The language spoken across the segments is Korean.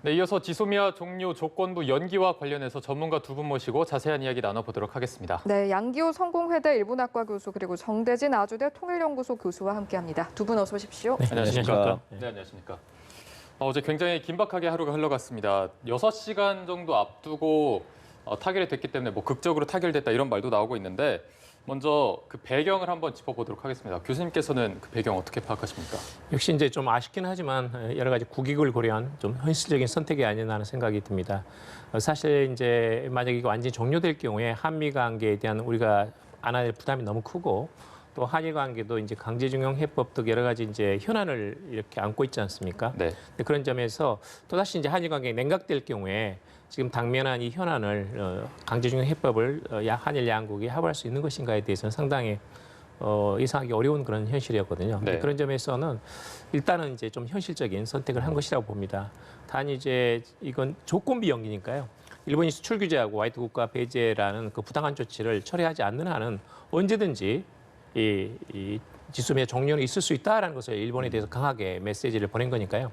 네, 이어서 지소미아 종료 조건부 연기와 관련해서 전문가 두 분 모시고 자세한 이야기 나눠보도록 하겠습니다. 네, 양기호 성공회대 일본학과 교수 그리고 정대진 아주대 통일연구소 교수와 함께합니다. 두 분 어서 오십시오. 네, 안녕하십니까. 네. 네, 안녕하십니까. 어제 굉장히 긴박하게 하루가 흘러갔습니다. 6시간 정도 앞두고 타결이 됐기 때문에 뭐 극적으로 타결됐다 이런 말도 나오고 있는데 먼저 그 배경을 한번 짚어보도록 하겠습니다. 교수님께서는 그 배경 어떻게 파악하십니까? 역시 이제 좀 아쉽긴 하지만 여러 가지 국익을 고려한 좀 현실적인 선택이 아니나 하는 생각이 듭니다. 사실 이제 만약에 이거 완전히 종료될 경우에 한미 관계에 대한 우리가 안아야 될 부담이 너무 크고 또 한일 관계도 이제 강제징용 해법 등 여러 가지 이제 현안을 이렇게 안고 있지 않습니까? 네. 그런 점에서 또다시 이제 한일 관계가 냉각될 경우에 지금 당면한 이 현안을 강제징용 해법을 한일 양국이 합의할 수 있는 것인가에 대해서는 상당히 예상하기 어려운 그런 현실이었거든요. 네. 그런 점에서는 일단은 이제 좀 현실적인 선택을 한 것이라고 봅니다. 단 이제 이건 조건부 연기니까요. 일본이 수출 규제하고 화이트 국가 배제라는 그 부당한 조치를 처리하지 않는 한은 언제든지 이 지소미아 종료는 있을 수 있다라는 것을 일본에 대해서 강하게 메시지를 보낸 거니까요.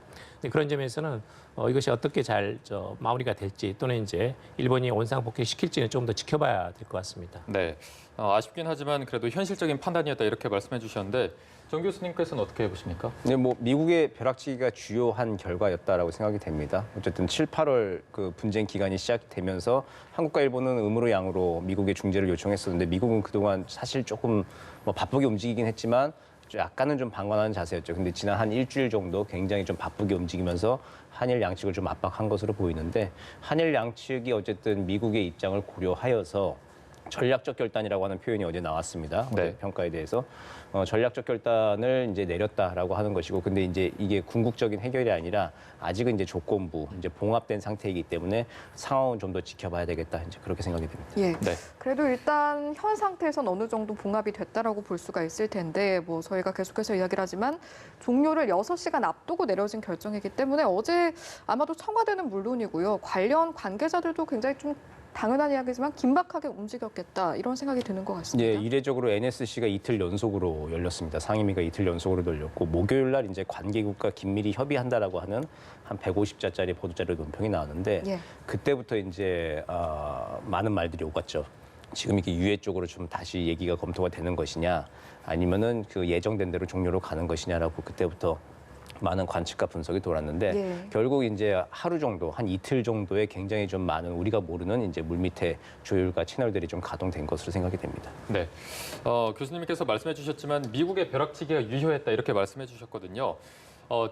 그런 점에서는 이것이 어떻게 잘 마무리가 될지 또는 이제 일본이 원상복귀시킬지는 좀 더 지켜봐야 될 것 같습니다. 네, 아쉽긴 하지만 그래도 현실적인 판단이었다 이렇게 말씀해 주셨는데 정 교수님께서는 어떻게 보십니까? 네, 뭐 미국의 벼락치기가 주요한 결과였다라고 생각이 됩니다. 어쨌든 7, 8월 그 분쟁 기간이 시작되면서 한국과 일본은 음으로 양으로 미국의 중재를 요청했었는데 미국은 그동안 사실 조금 뭐 바쁘게 움직이긴 했지만 약간은 좀 방관하는 자세였죠. 근데 지난 한 일주일 정도 굉장히 좀 바쁘게 움직이면서 한일 양측을 좀 압박한 것으로 보이는데 한일 양측이 어쨌든 미국의 입장을 고려하여서 전략적 결단이라고 하는 표현이 어제 나왔습니다. 네. 어제 평가에 대해서 전략적 결단을 이제 내렸다라고 하는 것이고, 근데 이제 이게 궁극적인 해결이 아니라 아직은 이제 조건부, 이제 봉합된 상태이기 때문에 상황은 좀 더 지켜봐야 되겠다. 이제 그렇게 생각이 됩니다. 예. 네. 그래도 일단 현 상태에선 어느 정도 봉합이 됐다라고 볼 수가 있을 텐데 뭐 저희가 계속해서 이야기를 하지만 종료를 6시간 앞두고 내려진 결정이기 때문에 어제 아마도 청와대는 물론이고요. 관련 관계자들도 굉장히 좀 당연한 이야기지만 긴박하게 움직였겠다 이런 생각이 드는 것 같습니다. 예, 이례적으로 NSC가 이틀 연속으로 열렸습니다. 상임위가 이틀 연속으로 열렸고 목요일 날 이제 관계국과 긴밀히 협의한다라고 하는 한 150자짜리 보도자료 논평이 나왔는데 예. 그때부터 이제 많은 말들이 오갔죠. 지금 이게 유해 쪽으로 좀 다시 얘기가 검토가 되는 것이냐, 아니면은 그 예정된 대로 종료로 가는 것이냐라고 그때부터 많은 관측과 분석이 돌았는데 예. 결국 이제 하루 정도, 한 이틀 정도에 굉장히 좀 많은 우리가 모르는 이제 물밑에 조율과 채널들이 좀 가동된 것으로 생각이 됩니다. 네, 교수님께서 말씀해 주셨지만 미국의 벼락치기가 유효했다 이렇게 말씀해 주셨거든요.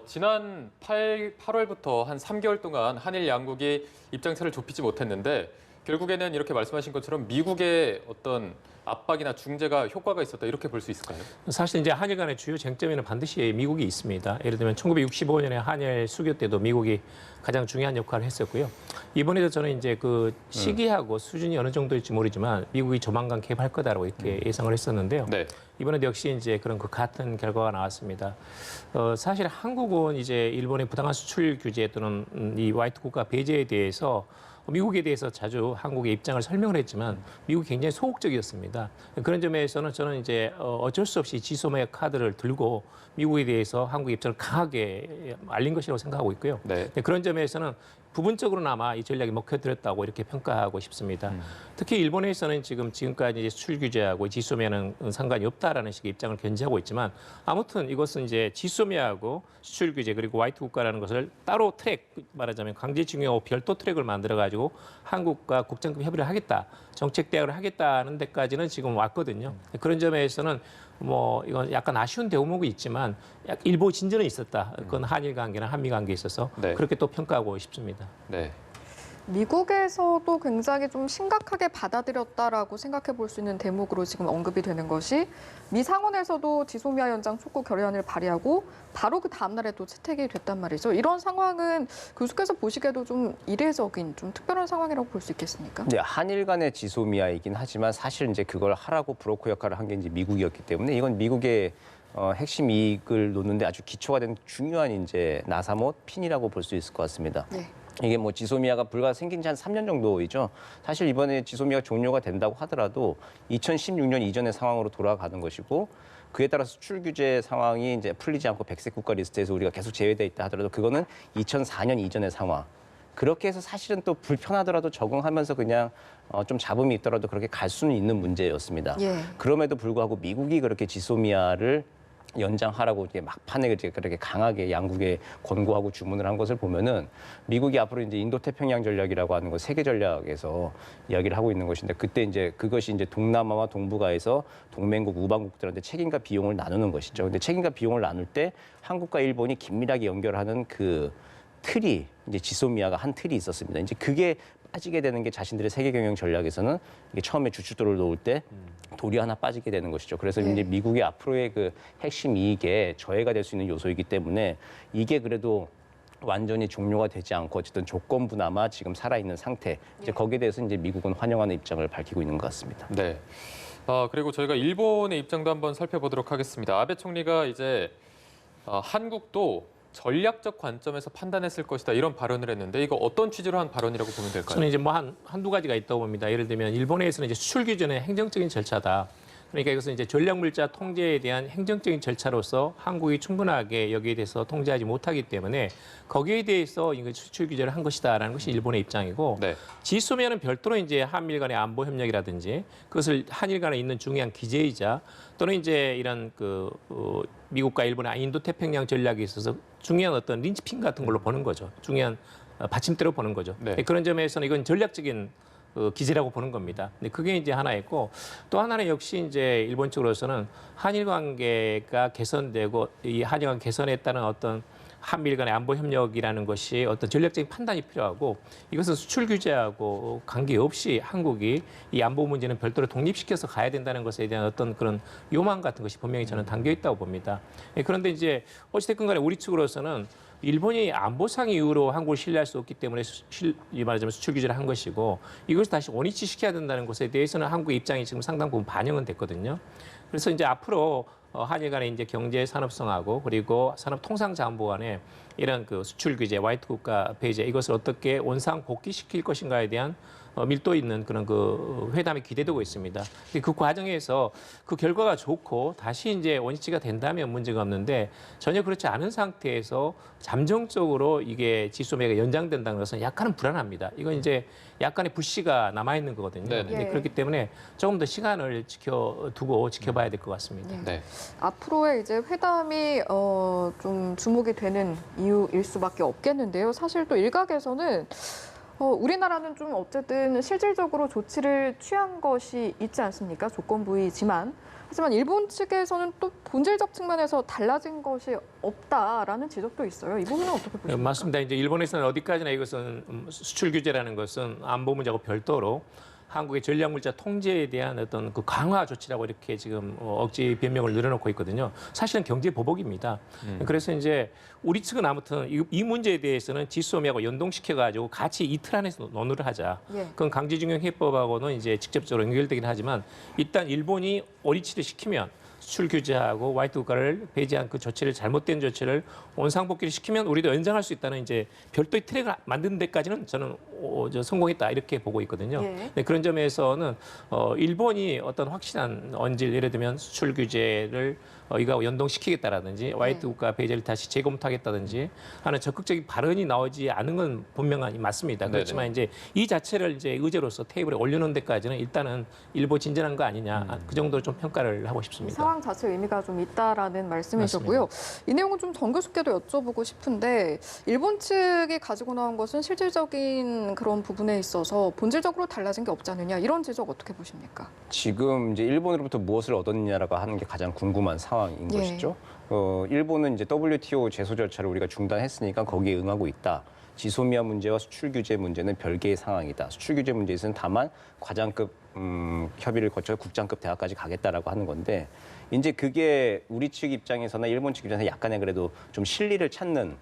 지난 8월부터 한 3개월 동안 한일 양국이 입장차를 좁히지 못했는데 결국에는 이렇게 말씀하신 것처럼 미국의 어떤 압박이나 중재가 효과가 있었다 이렇게 볼 수 있을까요? 사실 이제 한일 간의 주요 쟁점에는 반드시 미국이 있습니다. 예를 들면 1965년에 한일 수교 때도 미국이 가장 중요한 역할을 했었고요. 이번에도 저는 이제 그 시기하고 수준이 어느 정도일지 모르지만 미국이 조만간 개입할 거다라고 이렇게 예상을 했었는데요. 네. 이번에도 역시 이제 그런 그 같은 결과가 나왔습니다. 사실 한국은 이제 일본의 부당한 수출 규제 또는 이 화이트 국가 배제에 대해서 미국에 대해서 자주 한국의 입장을 설명을 했지만 미국이 굉장히 소극적이었습니다. 그런 점에서는 저는 이제 어쩔 수 없이 지소미아 카드를 들고 미국에 대해서 한국의 입장을 강하게 알린 것이라고 생각하고 있고요. 네. 그런 점에서는 부분적으로나마 이 전략이 먹혀들었다고 이렇게 평가하고 싶습니다. 특히 일본에서는 지금까지 이제 수출 규제하고 지소미아는 상관이 없다라는 식의 입장을 견지하고 있지만 아무튼 이것은 이제 지소미아하고 수출 규제 그리고 화이트 국가라는 것을 따로 트랙 말하자면 강제징용 별도 트랙을 만들어 가지고 한국과 국장급 협의를 하겠다, 정책 대화를 하겠다는 데까지는 지금 왔거든요. 그런 점에서는 뭐 이건 약간 아쉬운 대목이 있지만 일부 진전은 있었다. 그건 한일 관계나 한미 관계에 있어서 네. 그렇게 또 평가하고 싶습니다. 네. 미국에서도 굉장히 좀 심각하게 받아들였다라고 생각해 볼 수 있는 대목으로 지금 언급이 되는 것이 미 상원에서도 지소미아 연장 촉구 결의안을 발의하고 바로 그 다음 날에도 채택이 됐단 말이죠. 이런 상황은 교수께서 보시기에도 좀 이례적인, 좀 특별한 상황이라고 볼 수 있겠습니까? 이제 한일 간의 지소미아이긴 하지만 사실 이제 그걸 하라고 브로커 역할을 한 게 이제 미국이었기 때문에 이건 미국의 핵심 이익을 놓는데 아주 기초가 된 중요한 이제 나사못 핀이라고 볼 수 있을 것 같습니다. 네. 이게 뭐 지소미아가 불과 생긴 지 한 3년 정도이죠. 사실 이번에 지소미아가 종료가 된다고 하더라도 2016년 이전의 상황으로 돌아가는 것이고 그에 따라서 수출 규제 상황이 이제 풀리지 않고 백색 국가 리스트에서 우리가 계속 제외돼 있다 하더라도 그거는 2004년 이전의 상황. 그렇게 해서 사실은 또 불편하더라도 적응하면서 그냥 좀 잡음이 있더라도 그렇게 갈 수는 있는 문제였습니다. 예. 그럼에도 불구하고 미국이 그렇게 지소미아를 연장하라고 이제 막판에 이제 그렇게 강하게 양국에 권고하고 주문을 한 것을 보면은 미국이 앞으로 이제 인도 태평양 전략이라고 하는 거 세계 전략에서 이야기를 하고 있는 것인데 그때 이제 그것이 이제 동남아와 동북아에서 동맹국 우방국들한테 책임과 비용을 나누는 것이죠. 근데 책임과 비용을 나눌 때 한국과 일본이 긴밀하게 연결하는 그 틀이 이제 지소미아가 한 틀이 있었습니다. 이제 그게 빠지게 되는 게 자신들의 세계 경영 전략에서는 이게 처음에 주춧돌을 놓을 때 돌이 하나 빠지게 되는 것이죠. 그래서 네. 이제 미국의 앞으로의 그 핵심 이익에 저해가 될 수 있는 요소이기 때문에 이게 그래도 완전히 종료가 되지 않고 어쨌든 조건부나마 지금 살아있는 상태. 이제 거기에 대해서 이제 미국은 환영하는 입장을 밝히고 있는 것 같습니다. 네. 그리고 저희가 일본의 입장도 한번 살펴보도록 하겠습니다. 아베 총리가 이제 한국도 전략적 관점에서 판단했을 것이다 이런 발언을 했는데 이거 어떤 취지로 한 발언이라고 보면 될까요? 저는 이제 뭐 한두 가지가 있다고 봅니다. 예를 들면 일본에서는 이제 수출 규제는 행정적인 절차다. 그러니까 이것은 이제 전략물자 통제에 대한 행정적인 절차로서 한국이 충분하게 여기에 대해서 통제하지 못하기 때문에 거기에 대해서 이거 수출 규제를 한 것이다라는 것이 일본의 입장이고 네. 지소미아는 별도로 이제 한미일 간의 안보 협력이라든지 그것을 한일 간에 있는 중요한 기제이자 또는 이제 이런 미국과 일본의 인도 태평양 전략에 있어서 중요한 어떤 린치핀 같은 걸로 보는 거죠. 중요한 받침대로 보는 거죠. 네. 그런 점에서는 이건 전략적인 기제라고 보는 겁니다. 근데 그게 이제 하나 있고 또 하나는 역시 이제 일본 쪽으로서는 한일 관계가 개선되고 이 한일 관계 개선에 따른 어떤 한미일 간의 안보 협력이라는 것이 어떤 전략적인 판단이 필요하고 이것은 수출 규제하고 관계없이 한국이 이 안보 문제는 별도로 독립시켜서 가야 된다는 것에 대한 어떤 그런 요망 같은 것이 분명히 저는 담겨 있다고 봅니다. 그런데 이제 어찌됐건 간에 우리 측으로서는 일본이 안보상 이유로 한국을 신뢰할 수 없기 때문에 말하자면 수출 규제를 한 것이고 이것을 다시 원위치시켜야 된다는 것에 대해서는 한국의 입장이 지금 상당 부분 반영은 됐거든요. 그래서 이제 앞으로 한일 간의 이제 경제 산업성하고 그리고 산업 통상자원부 간에 이런 그 수출 규제, 화이트 국가 배제 이것을 어떻게 원상 복귀시킬 것인가에 대한 밀도 있는 그런 그 회담이 기대되고 있습니다. 그 과정에서 그 결과가 좋고 다시 이제 원위치가 된다면 문제가 없는데 전혀 그렇지 않은 상태에서 잠정적으로 이게 지소미아가 연장된다는 것은 약간은 불안합니다. 이건 이제 약간의 불씨가 남아 있는 거거든요. 네네. 네, 그렇기 때문에 조금 더 시간을 지켜봐야 될 것 같습니다. 네. 앞으로의 이제 회담이 좀 주목이 되는 이유일 수밖에 없겠는데요. 사실 또 일각에서는 우리나라는 좀 어쨌든 실질적으로 조치를 취한 것이 있지 않습니까? 조건부이지만. 하지만 일본 측에서는 또 본질적 측면에서 달라진 것이 없다라는 지적도 있어요. 이 부분은 어떻게 보십니까? 맞습니다. 이제 일본에서는 어디까지나 이것은 수출 규제라는 것은 안보 문제하고 별도로 한국의 전략물자 통제에 대한 어떤 그 강화 조치라고 이렇게 지금 억지 변명을 늘어놓고 있거든요. 사실은 경제 보복입니다. 그래서 이제 우리 측은 아무튼 이 문제에 대해서는 지소미하고 연동시켜가지고 같이 이틀 안에서 논의를 하자. 예. 그건 강제징용 해법하고는 이제 직접적으로 연결되긴 하지만 일단 일본이 원위치를 시키면 수출 규제하고 화이트 국가를 배제한 그 조치를 잘못된 조치를 원상복귀를 시키면 우리도 연장할 수 있다는 이제 별도의 트랙을 만드는 데까지는 저는 성공했다 이렇게 보고 있거든요. 예. 네, 그런 점에서는 일본이 어떤 확실한 언질 예를 들면 수출 규제를 이거하고 연동시키겠다라든지 화이트 국가 배제를 다시 재검토하겠다든지 하는 적극적인 발언이 나오지 않은 건 분명히 맞습니다. 그렇지만 이제 이 자체를 이제 의제로서 테이블에 올려놓은 데까지는 일단은 일부 진전한 거 아니냐 그 정도로 좀 평가를 하고 싶습니다. 상황 자체 의미가 좀 있다라는 말씀이셨고요. 이 내용은 좀 정 교수께도 여쭤보고 싶은데 일본 측이 가지고 나온 것은 실질적인 그런 부분에 있어서 본질적으로 달라진 게 없지 않느냐 이런 지적 어떻게 보십니까? 지금 이제 일본으로부터 무엇을 얻었느냐라고 하는 게 가장 궁금한 상황인 예. 것이죠. 일본은 이제 WTO 제소 절차를 우리가 중단했으니까 거기에 응하고 있다. 지소미아 문제와 수출 규제 문제는 별개의 상황이다. 수출 규제 문제에서는 다만 과장급 협의를 거쳐 국장급 대화까지 가겠다라고 하는 건데 이제 그게 우리 측 입장에서나 일본 측 입장에서 약간의 그래도 좀 실리를 찾는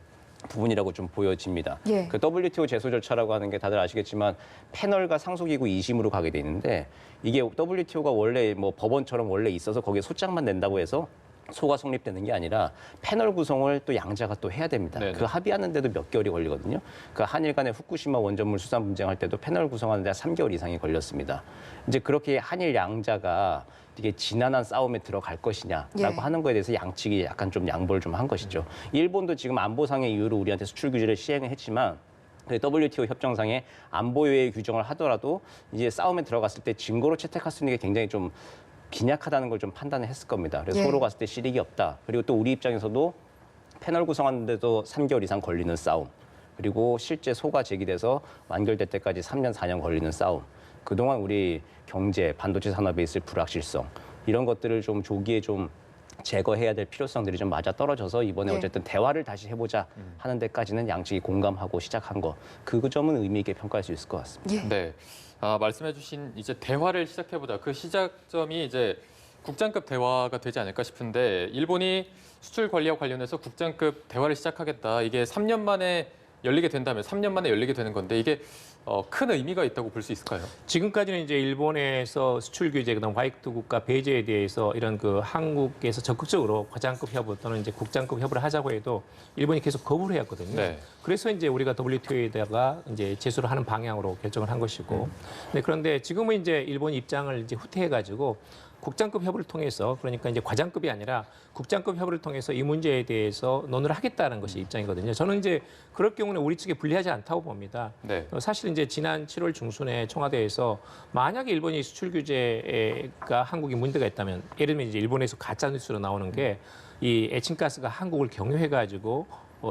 부분이라고 좀 보여집니다. 예. 그 WTO 제소 절차라고 하는 게 다들 아시겠지만 패널과 상속기구 2심으로 가게 돼 있는데 이게 WTO가 원래 뭐 법원처럼 원래 있어서 거기에 소장만 낸다고 해서 소가 성립되는 게 아니라 패널 구성을 또 양자가 또 해야 됩니다. 네네. 그 합의하는데도 몇 개월이 걸리거든요. 그 한일 간의 후쿠시마 원전물 수산 분쟁할 때도 패널 구성하는데 3개월 이상이 걸렸습니다. 이제 그렇게 한일 양자가 이게 지난한 싸움에 들어갈 것이냐라고 예. 하는 거에 대해서 양측이 약간 좀 양보를 좀 한 것이죠. 일본도 지금 안보상의 이유로 우리한테 수출 규제를 시행을 했지만 WTO 협정상에 안보유예 규정을 하더라도 이제 싸움에 들어갔을 때 증거로 채택할 수 있는 게 굉장히 좀 빈약하다는 걸 좀 판단을 했을 겁니다. 그래서 예. 서로 갔을 때 실익이 없다. 그리고 또 우리 입장에서도 패널 구성하는데도 3개월 이상 걸리는 싸움. 그리고 실제 소가 제기돼서 완결될 때까지 3년, 4년 걸리는 싸움. 그동안 우리 경제, 반도체 산업에 있을 불확실성. 이런 것들을 좀 조기에 좀 제거해야 될 필요성들이 좀 맞아 떨어져서 이번에 예. 어쨌든 대화를 다시 해보자 하는 데까지는 양측이 공감하고 시작한 거. 그 점은 의미 있게 평가할 수 있을 것 같습니다. 예. 네. 말씀해주신 이제 대화를 시작해보자. 그 시작점이 이제 국장급 대화가 되지 않을까 싶은데 일본이 수출 관리와 관련해서 국장급 대화를 시작하겠다. 이게 3년 만에 열리게 된다면 3년 만에 열리게 되는 건데 이게 큰 의미가 있다고 볼 수 있을까요? 지금까지는 이제 일본에서 수출 규제, 그다음 화이트 국가 배제에 대해서 이런 그 한국에서 적극적으로 과장급 협의 또는 이제 국장급 협의를 하자고 해도 일본이 계속 거부를 해왔거든요. 네. 그래서 이제 우리가 WTO에다가 이제 제소를 하는 방향으로 결정을 한 것이고, 네, 그런데 지금은 이제 일본 입장을 이제 후퇴해가지고 국장급 협의를 통해서 그러니까 이제 과장급이 아니라 국장급 협의를 통해서 이 문제에 대해서 논의를 하겠다는 것이 입장이거든요. 저는 이제 그럴 경우는 우리 측에 불리하지 않다고 봅니다. 네. 사실 이제 지난 7월 중순에 청와대에서 만약에 일본이 수출 규제가 한국이 문제가 있다면 예를 들면 이제 일본에서 가짜 뉴스로 나오는 게 이 에칭가스가 한국을 경유해가지고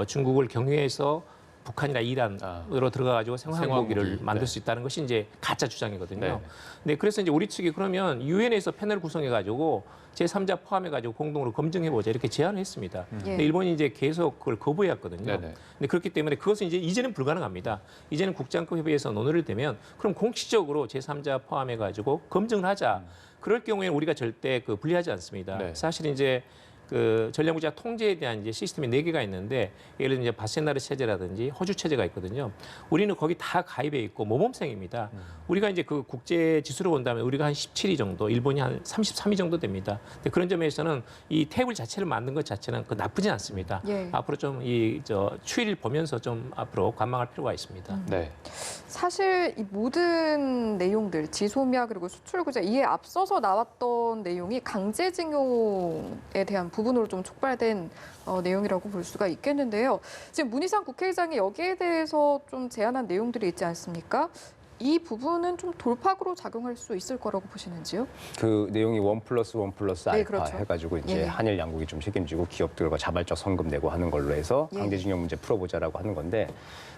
중국을 경유해서 북한이나 이란으로 들어가가지고 생화武기를 생화武기, 만들 네. 수 있다는 것이 이제 가짜 주장이거든요. 네. 네, 그래서 이제 우리 측이 그러면 유엔에서 패널 구성해가지고 제3자 포함해가지고 공동으로 검증해보자 이렇게 제안을 했습니다. 예. 근데 일본이 이제 계속 그걸 거부해왔거든요. 네네. 근데 그렇기 때문에 그것은 이제는 불가능합니다. 이제는 국장급 협의에서 논의를 되면 그럼 공식적으로 제3자 포함해가지고 검증을 하자. 그럴 경우에는 우리가 절대 그 불리하지 않습니다. 네. 사실 이제 그 전략무자 통제에 대한 이제 시스템이 4개가 있는데 예를 들면 이제 바센나르 체제라든지 호주 체제가 있거든요. 우리는 거기 다 가입해 있고 모범생입니다. 우리가 이제 그 국제 지수로 본다면 우리가 한 17위 정도, 일본이 한 33위 정도 됩니다. 근데 그런 점에서는 이 테이블 자체를 만든 것 자체는 그 나쁘지 않습니다. 예. 앞으로 좀 이 추이를 보면서 좀 앞으로 관망할 필요가 있습니다. 네. 사실 이 모든 내용들, 지소미아 그리고 수출 규제 이에 앞서서 나왔던 내용이 강제징용에 대한 부분으로 좀 촉발된 내용이라고 볼 수가 있겠는데요. 지금 문희상 국회의장이 여기에 대해서 좀 제안한 내용들이 있지 않습니까? 이 부분은 좀 돌파구로 작용할 수 있을 거라고 보시는지요? 그 내용이 1+1+알파 네, 그렇죠. 해가지고 이제 예. 한일 양국이 좀 책임지고 기업들과 자발적 성금 내고 하는 걸로 해서 예. 강제징용 문제 풀어보자라고 하는 건데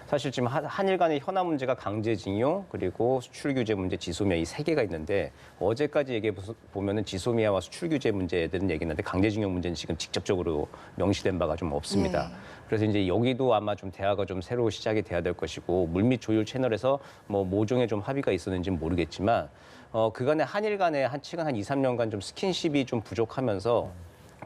사실 지금 한일 간의 현안 문제가 강제징용 그리고 수출 규제 문제, 지소미아 이 3개가 있는데 어제까지 얘기해 보면은 지소미아와 수출 규제 문제들은 얘기했는데 강제징용 문제는 지금 직접적으로 명시된 바가 좀 없습니다. 예. 그래서 이제 여기도 아마 좀 대화가 좀 새로 시작이 돼야 될 것이고 물밑 조율 채널에서 뭐 모종의 좀 합의가 있었는지는 모르겠지만 그간에 한일 간에 최근 한 2, 3년간 좀 스킨십이 좀 부족하면서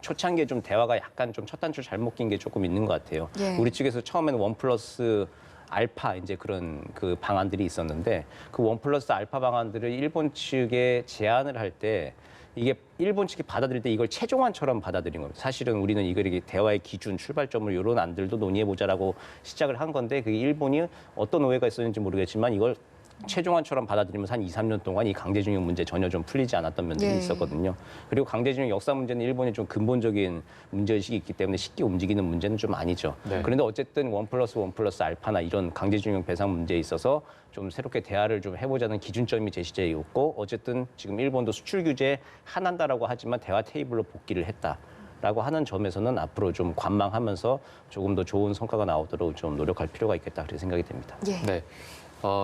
초창기에 좀 대화가 약간 좀 첫 단추 잘못 낀 게 조금 있는 것 같아요. 예. 우리 측에서 처음에는 1+알파 이제 그런 그 방안들이 있었는데 그 1+알파 방안들을 일본 측에 제안을 할 때 이게 일본 측이 받아들일 때 이걸 최종안처럼 받아들인 겁니다. 사실은 우리는 이걸 대화의 기준, 출발점을 이런 안들도 논의해보자라고 시작을 한 건데 그게 일본이 어떤 오해가 있었는지 모르겠지만 이걸 최종안처럼 받아들이면서 한 2, 3년 동안 이 강제징용 문제 전혀 좀 풀리지 않았던 면들이 예. 있었거든요. 그리고 강제징용 역사 문제는 일본이 좀 근본적인 문제의식이 있기 때문에 쉽게 움직이는 문제는 좀 아니죠. 네. 그런데 어쨌든 1+1+알파나 이런 강제징용 배상 문제에 있어서 좀 새롭게 대화를 좀 해보자는 기준점이 제시되었고 어쨌든 지금 일본도 수출 규제에 한한다라고 하지만 대화 테이블로 복귀를 했다. 라고 하는 점에서는 앞으로 좀 관망하면서 조금 더 좋은 성과가 나오도록 좀 노력할 필요가 있겠다 그렇게 생각이 됩니다. 예. 네.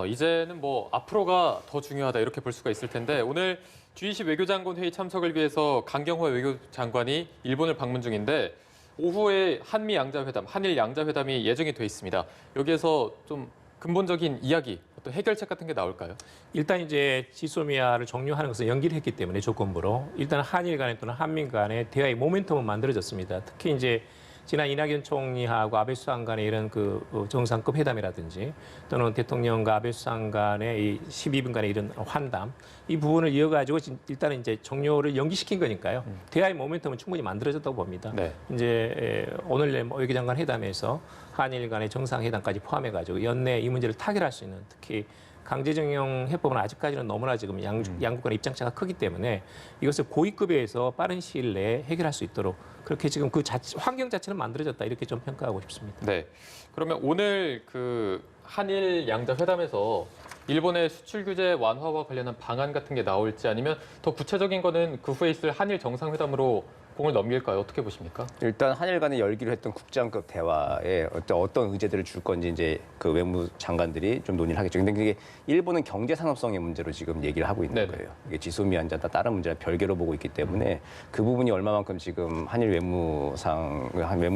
이제는 뭐 앞으로가 더 중요하다 이렇게 볼 수가 있을 텐데 오늘 G20 외교장관 회의 참석을 위해서 강경화 외교장관이 일본을 방문 중인데 오후에 한미 양자회담, 한일 양자회담이 예정이 돼 있습니다. 여기에서 좀 근본적인 이야기, 어떤 해결책 같은 게 나올까요? 일단 이제 지소미아를 종료하는 것을 연기를 했기 때문에 조건부로 일단 한일 간에 또는 한민 간에 대화의 모멘텀은 만들어졌습니다. 특히 이제 지난 이낙연 총리하고 아베 수상 간의 이런 그 정상급 회담이라든지 또는 대통령과 아베 수상 간의 이 12분간의 이런 환담 이 부분을 이어가지고 일단은 이제 종료를 연기시킨 거니까요. 대화의 모멘텀은 충분히 만들어졌다고 봅니다. 네. 이제 오늘 내일 외교장관 회담에서 한일 간의 정상회담까지 포함해가지고 연내 이 문제를 타결할 수 있는 특히 강제징용 해법은 아직까지는 너무나 지금 양국 간의 입장차가 크기 때문에 이것을 고위급에서 빠른 시일 내에 해결할 수 있도록 그렇게 지금 그 환경 자체는 만들어졌다 이렇게 좀 평가하고 싶습니다. 네. 그러면 오늘 그 한일 양자 회담에서 일본의 수출 규제 완화와 관련한 방안 같은 게 나올지 아니면 더 구체적인 거는 그 후에 있을 한일 정상회담으로 공을 넘길까요? 어떻게 보십니까? 일단 한일 간에 열기로 했던 국장급 대화에 어떤 의제들을 줄 건지 이제 그 외무 장관들이 좀 논의를 하겠죠. 근데 그게 일본은 경제 산업성의 문제로 지금 얘기를 하고 있는 네네. 거예요. 이게 지소미 한자나 다른 문제랑 별개로 보고 있기 때문에 그 부분이 얼마만큼 지금 한일 외무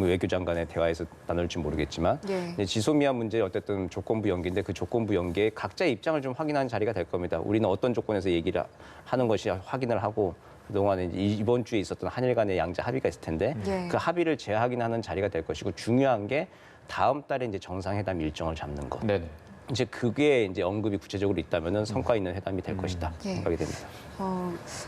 외교장관의 대화에서 나눌지 모르겠지만 예. 이제 지소미아 문제 어쨌든 조건부 연기인데 그 조건부 연기에 각자의 입장을 좀 확인하는 자리가 될 겁니다. 우리는 어떤 조건에서 얘기를 하는 것이 확인을 하고 그동안에 이번 주에 있었던 한일 간의 양자 합의가 있을 텐데 예. 그 합의를 재확인하는 자리가 될 것이고 중요한 게 다음 달에 이제 정상회담 일정을 잡는 거. 네네. 이제 그게 이제 언급이 구체적으로 있다면은 성과 있는 회담이 될 것이다 예. 생각이 됩니다.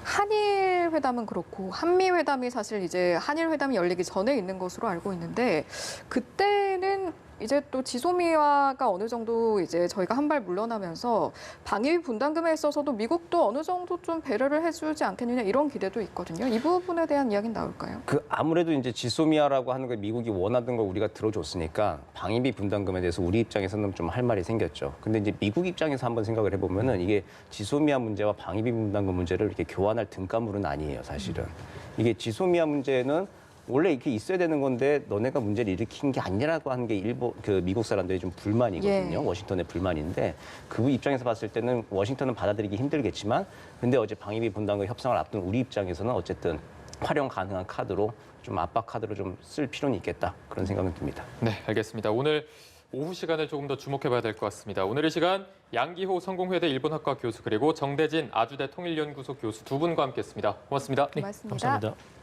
한일 회담은 그렇고 한미 회담이 사실 이제 한일 회담이 열리기 전에 있는 것으로 알고 있는데 그때는 이제 또 지소미아가 어느 정도 이제 저희가 한 발 물러나면서 방위비 분담금에 있어서도 미국도 어느 정도 좀 배려를 해주지 않겠느냐 이런 기대도 있거든요. 이 부분에 대한 이야기는 나올까요? 그 아무래도 이제 지소미아라고 하는 걸 미국이 원하던 걸 우리가 들어줬으니까 방위비 분담금에 대해서 우리 입장에서는 좀 할 말이 생겼죠. 근데 이제 미국 입장에서 한번 생각을 해보면은 이게 지소미아 문제와 방위비 분담금 문제를 이렇게 교환할 등가물은 아니에요, 사실은. 이게 지소미아 문제는 원래 이렇게 있어야 되는 건데 너네가 문제를 일으킨 게 아니라고 하는 게 미국 사람들이 좀 불만이거든요. 예. 워싱턴의 불만인데 그 입장에서 봤을 때는 워싱턴은 받아들이기 힘들겠지만 근데 어제 방위비 분담금 협상을 앞둔 우리 입장에서는 어쨌든 활용 가능한 카드로 좀 압박 카드로 좀 쓸 필요는 있겠다 그런 생각은 듭니다. 네, 알겠습니다. 오늘 오후 시간을 조금 더 주목해봐야 될 것 같습니다. 오늘 이 시간 양기호 성공회대 일본학과 교수 그리고 정대진 아주대 통일연구소 교수 두 분과 함께했습니다. 고맙습니다. 고맙습니다. 감사합니다.